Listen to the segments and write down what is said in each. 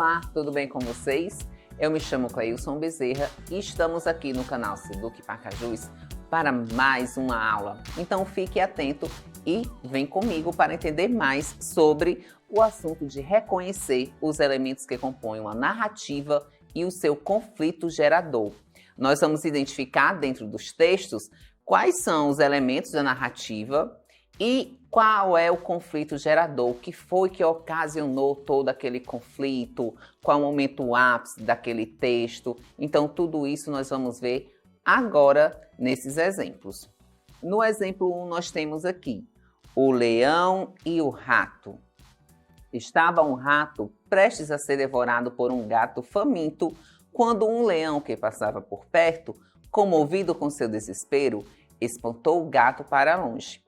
Olá, tudo bem com vocês? Eu me chamo Cleilson Bezerra e estamos aqui no canal Seduc Pacajus para mais uma aula. Então fique atento e vem comigo para entender mais sobre o assunto de reconhecer os elementos que compõem uma narrativa e o seu conflito gerador. Nós vamos identificar dentro dos textos quais são os elementos da narrativa e qual é o conflito gerador, o que foi que ocasionou todo aquele conflito, qual é o momento ápice daquele texto. Então, tudo isso nós vamos ver agora nesses exemplos. No exemplo 1, nós temos aqui o leão e o rato. Estava um rato prestes a ser devorado por um gato faminto, quando um leão que passava por perto, comovido com seu desespero, espantou o gato para longe.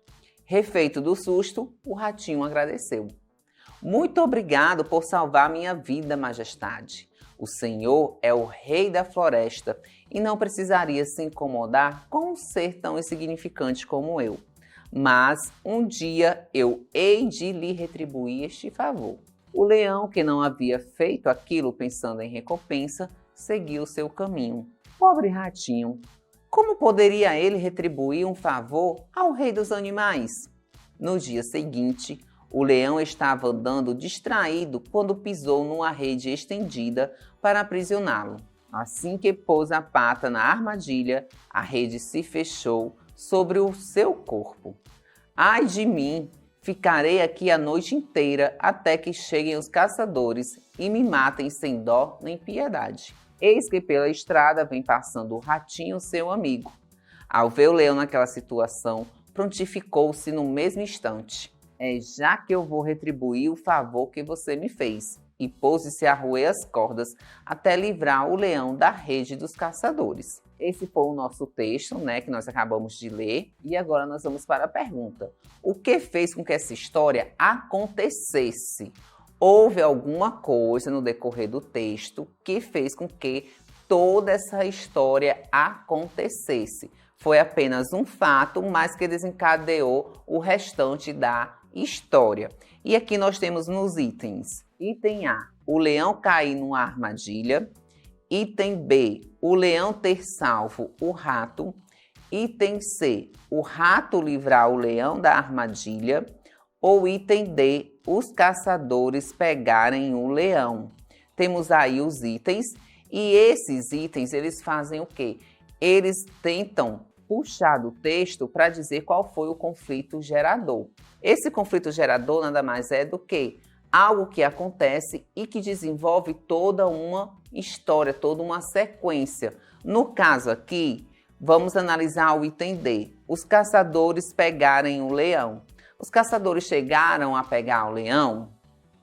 Refeito do susto, o ratinho agradeceu. Muito obrigado por salvar minha vida, majestade. O senhor é o rei da floresta e não precisaria se incomodar com um ser tão insignificante como eu. Mas um dia eu hei de lhe retribuir este favor. O leão, que não havia feito aquilo pensando em recompensa, seguiu seu caminho. Pobre ratinho! Como poderia ele retribuir um favor ao rei dos animais? No dia seguinte, o leão estava andando distraído quando pisou numa rede estendida para aprisioná-lo. Assim que pôs a pata na armadilha, a rede se fechou sobre o seu corpo. Ai de mim! Ficarei aqui a noite inteira até que cheguem os caçadores e me matem sem dó nem piedade. Eis que pela estrada vem passando o ratinho, seu amigo. Ao ver o leão naquela situação, prontificou-se no mesmo instante. É já que eu vou retribuir o favor que você me fez. E pôs-se a roer as cordas até livrar o leão da rede dos caçadores. Esse foi o nosso texto, que nós acabamos de ler. E agora nós vamos para a pergunta. O que fez com que essa história acontecesse? Houve alguma coisa no decorrer do texto que fez com que toda essa história acontecesse. Foi apenas um fato, mas que desencadeou o restante da história. E aqui nós temos nos itens. Item A, o leão cair numa armadilha. Item B, o leão ter salvo o rato. Item C, o rato livrar o leão da armadilha. Ou item D, os caçadores pegarem o leão. Temos aí os itens e esses itens eles fazem o quê? Eles tentam puxar do texto para dizer qual foi o conflito gerador. Esse conflito gerador nada mais é do que algo que acontece e que desenvolve toda uma história, toda uma sequência. No caso aqui, vamos analisar o item D, os caçadores pegarem o leão. Os caçadores chegaram a pegar o leão?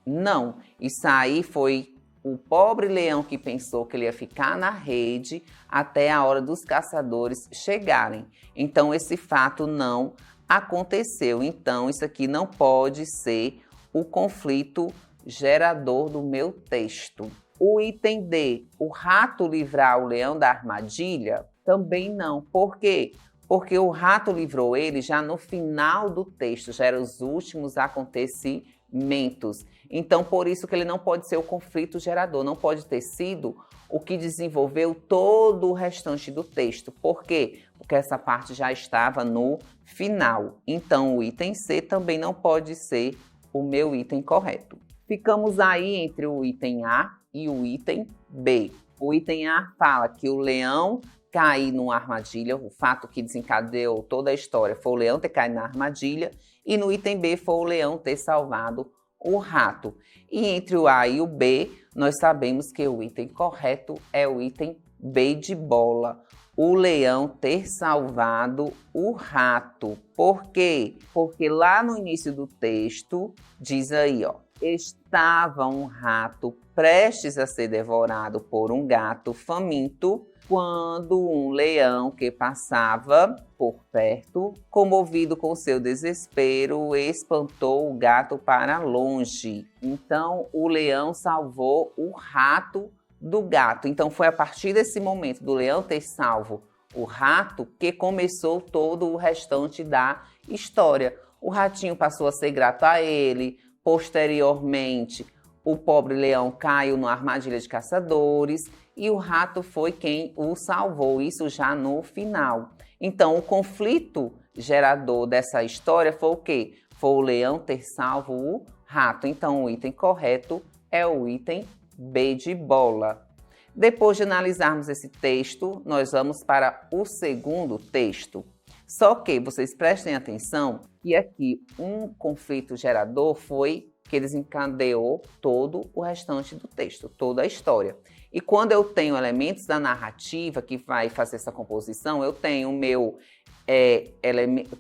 Não. Isso aí foi o pobre leão que pensou que ele ia ficar na rede até a hora dos caçadores chegarem. Então, esse fato não aconteceu. Então, isso aqui não pode ser o conflito gerador do meu texto. O item D, o rato livrar o leão da armadilha? Também não. Por quê? Porque o rato livrou ele já no final do texto, já eram os últimos acontecimentos. Então, por isso que ele não pode ser o conflito gerador, não pode ter sido o que desenvolveu todo o restante do texto. Por quê? Porque essa parte já estava no final. Então, o item C também não pode ser o meu item correto. Ficamos aí entre o item A e o item B. O item A fala que o leão cair numa armadilha, o fato que desencadeou toda a história foi o leão ter caído na armadilha, e no item B foi o leão ter salvado o rato. E entre o A e o B, nós sabemos que o item correto é o item B de bola, o leão ter salvado o rato. Por quê? Porque lá no início do texto, diz aí, estava um rato prestes a ser devorado por um gato faminto, quando um leão que passava por perto, comovido com seu desespero, espantou o gato para longe. Então, o leão salvou o rato do gato. Então, foi a partir desse momento do leão ter salvo o rato que começou todo o restante da história. O ratinho passou a ser grato a ele. Posteriormente, o pobre leão caiu numa armadilha de caçadores e o rato foi quem o salvou, isso já no final. Então, o conflito gerador dessa história foi o quê? Foi o leão ter salvo o rato. Então, o item correto é o item B de bola. Depois de analisarmos esse texto, nós vamos para o segundo texto. Só que vocês prestem atenção que aqui um conflito gerador foi que desencadeou todo o restante do texto, toda a história. E quando eu tenho elementos da narrativa que vai fazer essa composição, eu tenho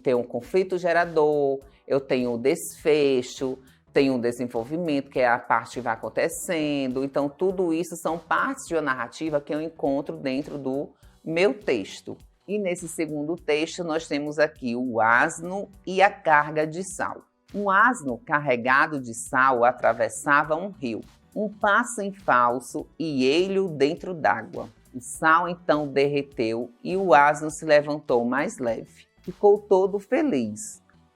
tenho um conflito gerador, eu tenho o desfecho, tenho um desenvolvimento, que é a parte que vai acontecendo. Então, tudo isso são partes de uma narrativa que eu encontro dentro do meu texto. E nesse segundo texto, nós temos aqui o asno e a carga de sal. Um asno carregado de sal atravessava um rio, um passo em falso e ele dentro d'água. O sal então derreteu e o asno se levantou mais leve. Ficou todo feliz.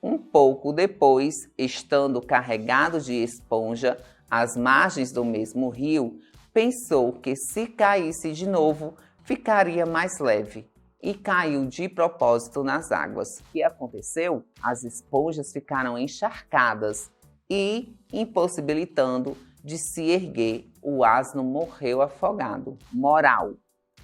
Um pouco depois, estando carregado de esponja às margens do mesmo rio, pensou que se caísse de novo, ficaria mais leve. E caiu de propósito nas águas. O que aconteceu? As esponjas ficaram encharcadas e impossibilitando de se erguer. O asno morreu afogado. Moral: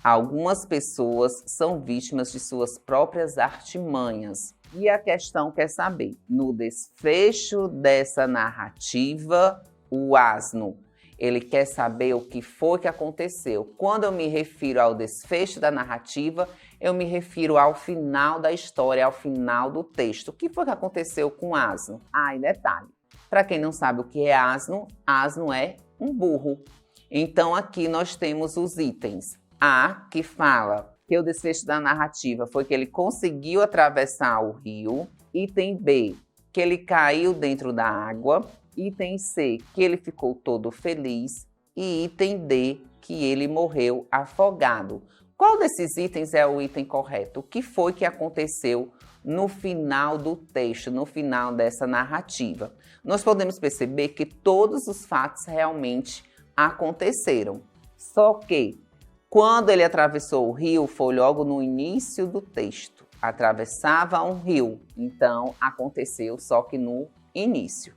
algumas pessoas são vítimas de suas próprias artimanhas. E a questão quer saber, no desfecho dessa narrativa, o asno, ele quer saber o que foi que aconteceu. Quando eu me refiro ao desfecho da narrativa, eu me refiro ao final da história, ao final do texto. O que foi que aconteceu com o asno? E detalhe, para quem não sabe o que é asno, asno é um burro. Então aqui nós temos os itens. A, que fala que o desfecho da narrativa foi que ele conseguiu atravessar o rio. Item B, que ele caiu dentro da água. Item C, que ele ficou todo feliz. E item D, que ele morreu afogado. Qual desses itens é o item correto? O que foi que aconteceu no final do texto, no final dessa narrativa? Nós podemos perceber que todos os fatos realmente aconteceram. Só que, quando ele atravessou o rio, foi logo no início do texto. Atravessava um rio, então aconteceu só que no início.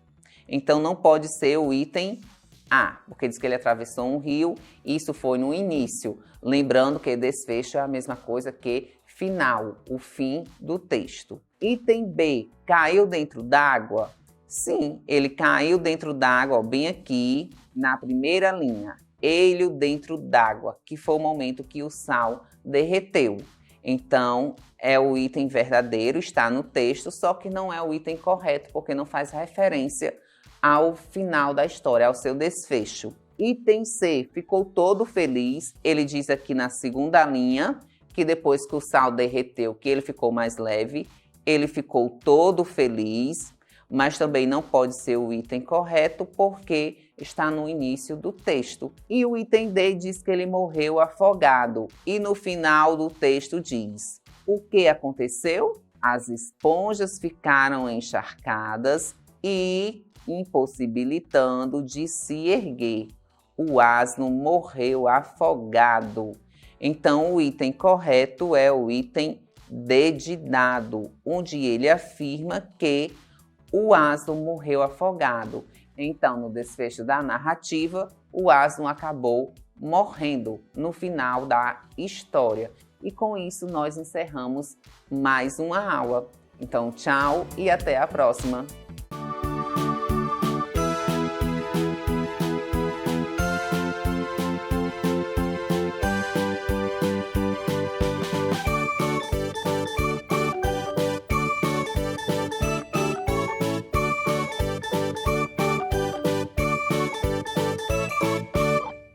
Então não pode ser o item A, porque diz que ele atravessou um rio, isso foi no início. Lembrando que desfecho é a mesma coisa que final, o fim do texto. Item B, caiu dentro d'água? Sim, ele caiu dentro d'água, bem aqui na primeira linha. Ele dentro d'água, que foi o momento que o sal derreteu. Então, é o item verdadeiro, está no texto, só que não é o item correto, porque não faz referência ao final da história, ao seu desfecho. Item C, ficou todo feliz. Ele diz aqui na segunda linha que depois que o sal derreteu, que ele ficou mais leve, ele ficou todo feliz, mas também não pode ser o item correto porque está no início do texto. E o item D diz que ele morreu afogado. E no final do texto diz: o que aconteceu? As esponjas ficaram encharcadas e impossibilitando de se erguer. O asno morreu afogado. Então, o item correto é o item D de dado, onde ele afirma que o asno morreu afogado. Então, no desfecho da narrativa, o asno acabou morrendo no final da história. E com isso, nós encerramos mais uma aula. Então, tchau e até a próxima!